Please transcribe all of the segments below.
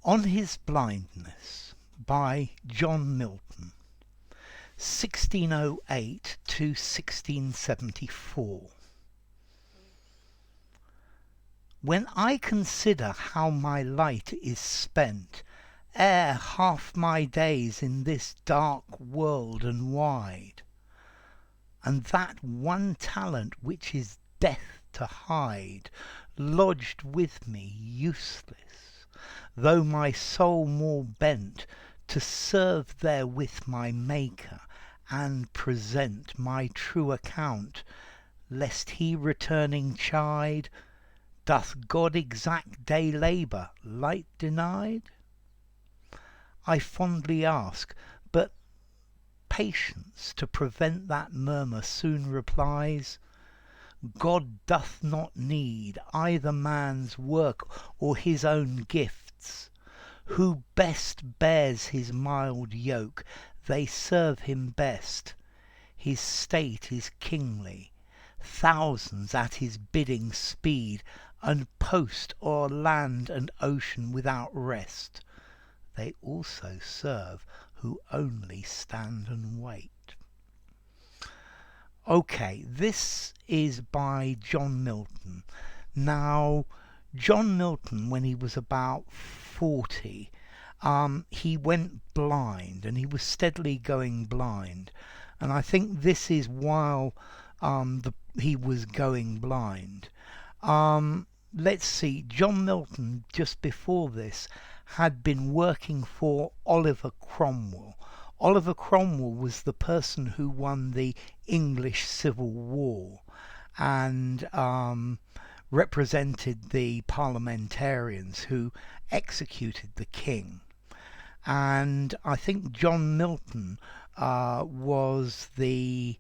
On his Blindness by John Milton, 1608 to 1674. When I consider how my light is spent, ere half my days in this dark world and wide, and that one talent which is death to hide, lodged with me useless, though my soul more bent to serve therewith my Maker, and present my true account, lest he returning chide, doth God exact day labour, light denied? I fondly ask, but patience to prevent that murmur soon replies, God doth not need either man's work or his own gifts. Who best bears his mild yoke, they serve him best. His state is kingly, thousands at his bidding speed, and post o'er land and ocean without rest. They also serve who only stand and wait. Okay, this is by John Milton. Now, John Milton, when he was about 40, he went blind, and he was steadily going blind. And I think this is while he was going blind. Let's see, John Milton, just before this, had been working for Oliver Cromwell. Oliver Cromwell was the person who won the English Civil War and represented the parliamentarians who executed the king. And I think John Milton was the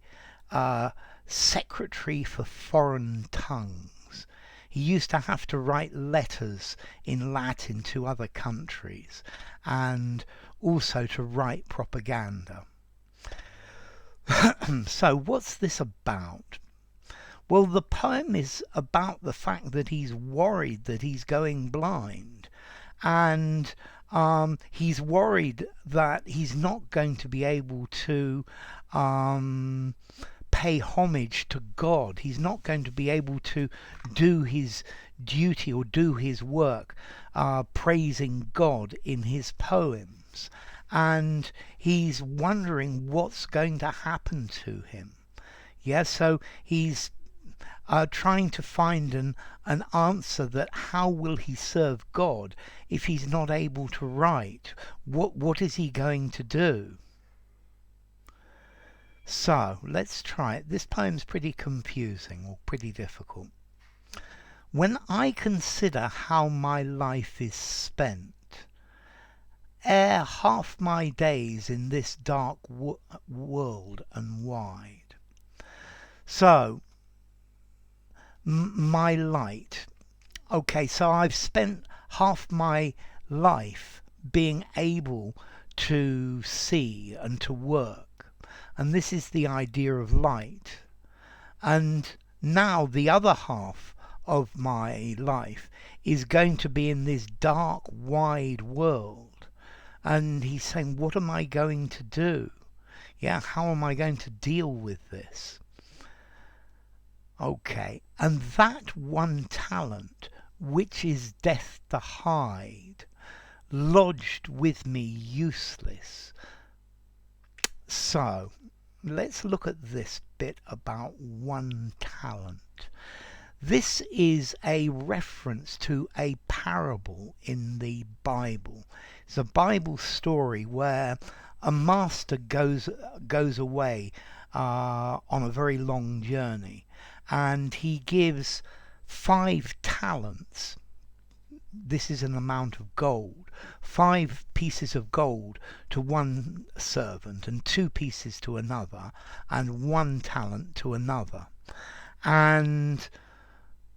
Secretary for Foreign Tongues. He used to have to write letters in Latin to other countries and also to write propaganda. So what's this about? Well, the poem is about the fact that he's worried that he's going blind, and he's worried that he's not going to be able to pay homage to God. He's not going to be able to do his duty or do his work praising God in his poems. And he's wondering what's going to happen to him. Yeah, so he's trying to find an answer that how will he serve God if he's not able to write? What is he going to do? So let's try it. This poem's pretty confusing or pretty difficult. When I consider how my life is spent, ere half my days in this dark world and wide. So, my light. Okay, so I've spent half my life being able to see and to work. And this is the idea of light. And now the other half of my life is going to be in this dark, wide world. And he's saying, what am I going to do? Yeah, how am I going to deal with this? Okay, and that one talent, which is death to hide, lodged with me useless. So, let's look at this bit about one talent. This is a reference to a parable in the Bible. It's a Bible story where a master goes away on a very long journey, and he gives 5 talents. This is an amount of gold, 5 pieces of gold to one servant, and 2 pieces to another, and 1 talent to another. And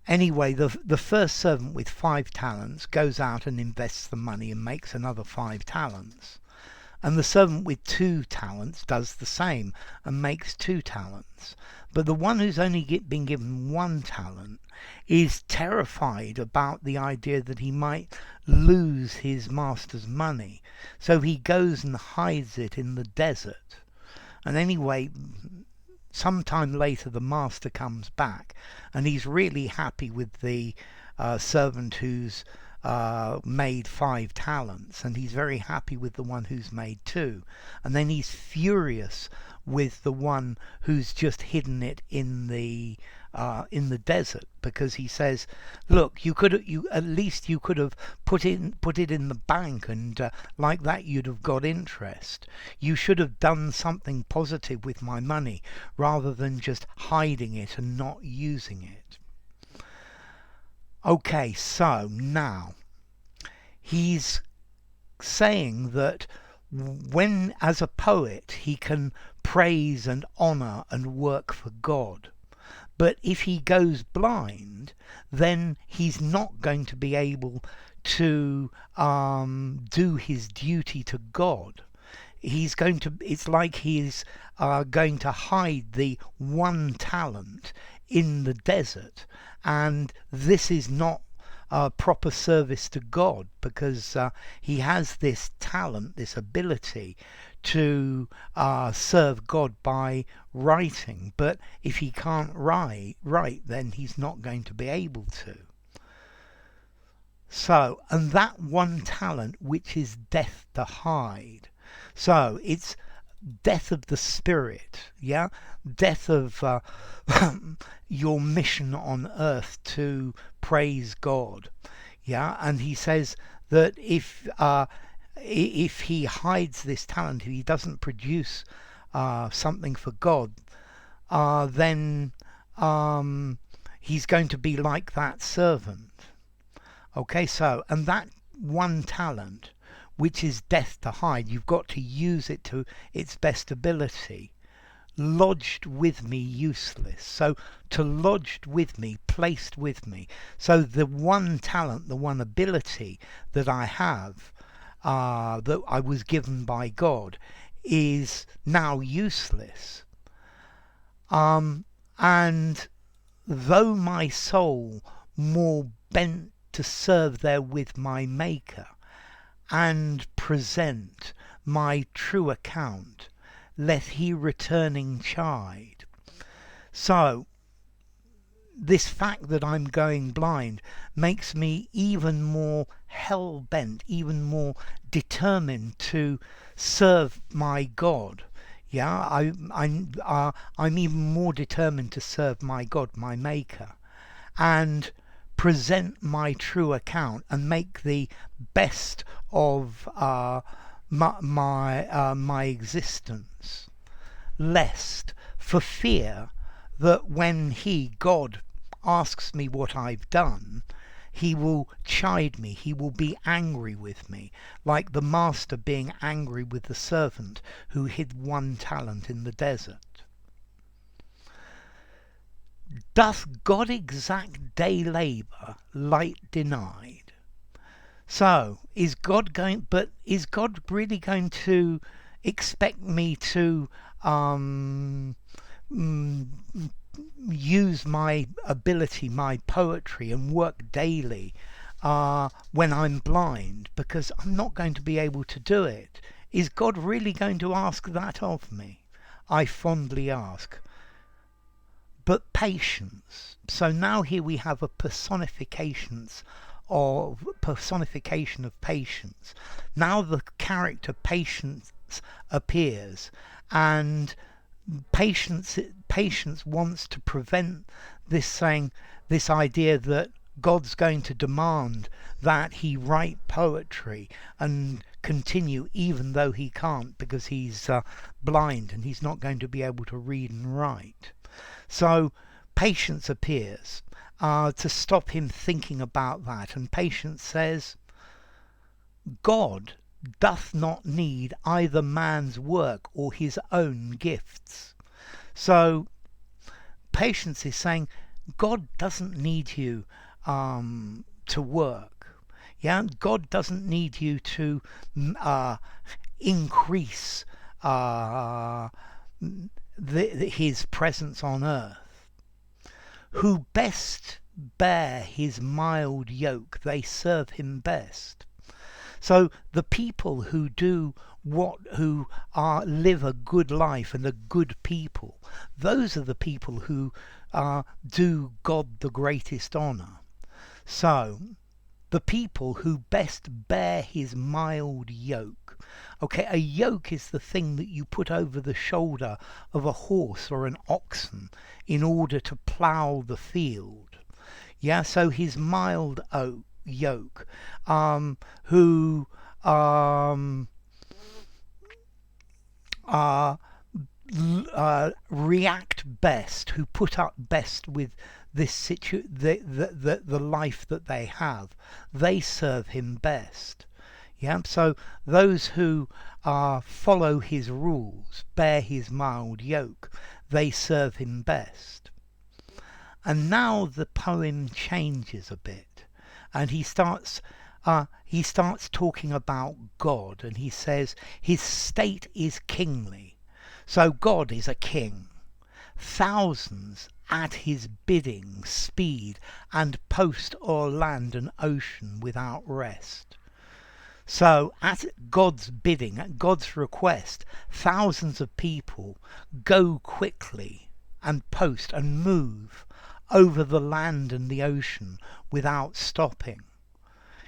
anyway, the first servant with 5 talents goes out and invests the money and makes another 5 talents. And the servant with 2 talents does the same and makes 2 talents. But the one who's only been given 1 talent is terrified about the idea that he might lose his master's money. So he goes and hides it in the desert. And anyway, sometime later the master comes back and he's really happy with the servant who's made 5 talents, and he's very happy with the one who's made 2, and then he's furious with the one who's just hidden it in the desert, because he says, look, you at least you could have put it in the bank, and like that you'd have got interest. You should have done something positive with my money rather than just hiding it and not using it. Okay, so now he's saying that when, as a poet, he can praise and honor and work for God, but if he goes blind, then he's not going to be able to do his duty to God. It's like he's going to hide the 1 talent in the desert, and this is not proper service to God, because he has this talent, this ability to serve God by writing, but if he can't write, then he's not going to be able to. So, and that 1 talent, which is death to hide. So it's death of the spirit, yeah, death of your mission on earth to praise God, yeah. And he says that if he hides this talent, if he doesn't produce something for God, then he's going to be like that servant. Okay, so, and that 1 talent, which is death to hide, you've got to use it to its best ability. Lodged with me, useless. So to lodged with me, placed with me. So the 1 talent, the 1 ability that I have, that I was given by God, is now useless. And though my soul more bent to serve therewith my Maker, and present my true account, lest he returning chide. So this fact that I'm going blind makes me even more hell-bent, even more determined to serve my God. Yeah, I'm even more determined to serve my God, my Maker, and present my true account and make the best of my existence, lest, for fear that when God, asks me what I've done, he will chide me, he will be angry with me, like the master being angry with the servant who hid 1 talent in the desert. Doth God exact day labour, light denied? So, is God really going to expect me to use my ability, my poetry, and work daily when I'm blind? Because I'm not going to be able to do it. Is God really going to ask that of me? I fondly ask. But patience. So now here we have a personification of patience. Now the character Patience appears, and patience wants to prevent this idea that God's going to demand that he write poetry and continue even though he can't, because he's blind and he's not going to be able to read and write. So Patience appears to stop him thinking about that, and Patience says, God doth not need either man's work or his own gifts. So Patience is saying God doesn't need you to work. Yeah, God doesn't need you to increase his presence on earth. Who best bear his mild yoke, they serve him best. So the people who live a good life and are good people, those are the people who do God the greatest honour. So the people who best bear his mild yoke. Okay, a yoke is the thing that you put over the shoulder of a horse or an oxen in order to plough the field. Yeah, so his mild yoke, who react best, who put up best with this the life that they have, they serve him best. Yeah, so those who follow his rules, bear his mild yoke, they serve him best. And now the poem changes a bit, and he starts talking about God, and he says his state is kingly. So God is a king. Thousands at his bidding speed, and post o'er land and ocean without rest. So at God's bidding, at God's request, thousands of people go quickly and post and move over the land and the ocean without stopping.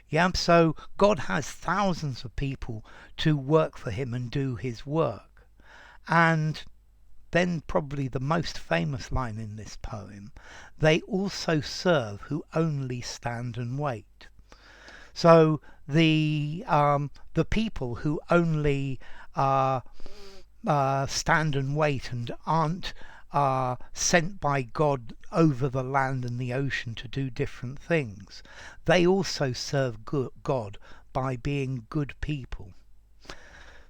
Yeah, so God has thousands of people to work for him and do his work. And then probably the most famous line in this poem, they also serve who only stand and wait. So the people who only stand and wait and aren't sent by God over the land and the ocean to do different things, they also serve God by being good people.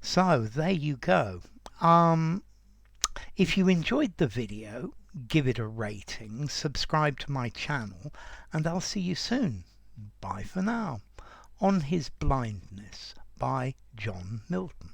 So there you go. If you enjoyed the video, give it a rating, subscribe to my channel, and I'll see you soon. Bye for now. On His Blindness by John Milton.